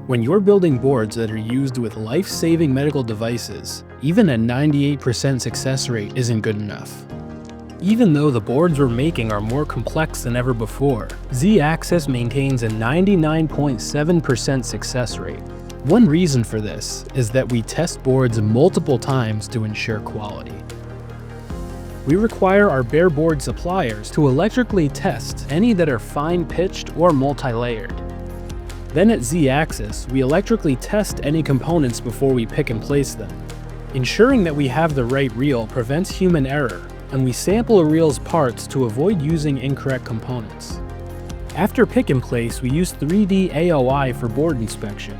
When you're building boards that are used with life-saving medical devices, even a 98% success rate isn't good enough. Even though the boards we're making are more complex than ever before, Z-Axis maintains a 99.7% success rate. One reason for this is that we test boards multiple times to ensure quality. We require our bare board suppliers to electrically test any that are fine-pitched or multi-layered. Then at Z-Axis, we electrically test any components before we pick and place them. Ensuring that we have the right reel prevents human error, and we sample a reel's parts to avoid using incorrect components. After pick and place, we use 3D AOI for board inspection.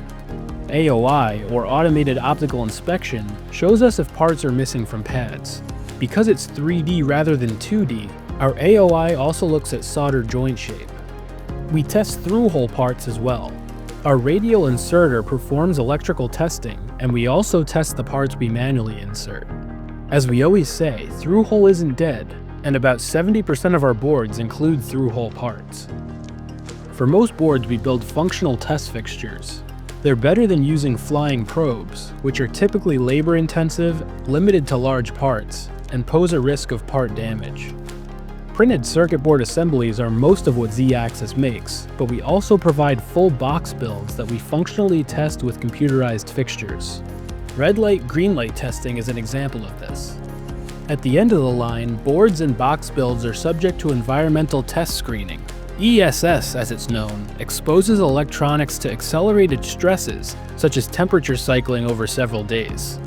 AOI, or Automated Optical Inspection, shows us if parts are missing from pads. Because it's 3D rather than 2D, our AOI also looks at solder joint shape. We test through-hole parts as well. Our radial inserter performs electrical testing, and we also test the parts we manually insert. As we always say, through-hole isn't dead, and about 70% of our boards include through-hole parts. For most boards, we build functional test fixtures. They're better than using flying probes, which are typically labor-intensive, limited to large parts, and pose a risk of part damage. Printed circuit board assemblies are most of what Z-Axis makes, but we also provide full box builds that we functionally test with computerized fixtures. Red light, green light testing is an example of this. At the end of the line, boards and box builds are subject to environmental test screening. ESS, as it's known, exposes electronics to accelerated stresses, such as temperature cycling over several days.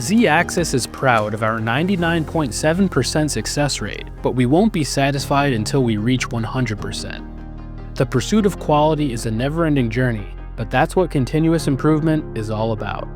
Z-Axis is proud of our 99.7% success rate, but we won't be satisfied until we reach 100%. The pursuit of quality is a never-ending journey, but that's what continuous improvement is all about.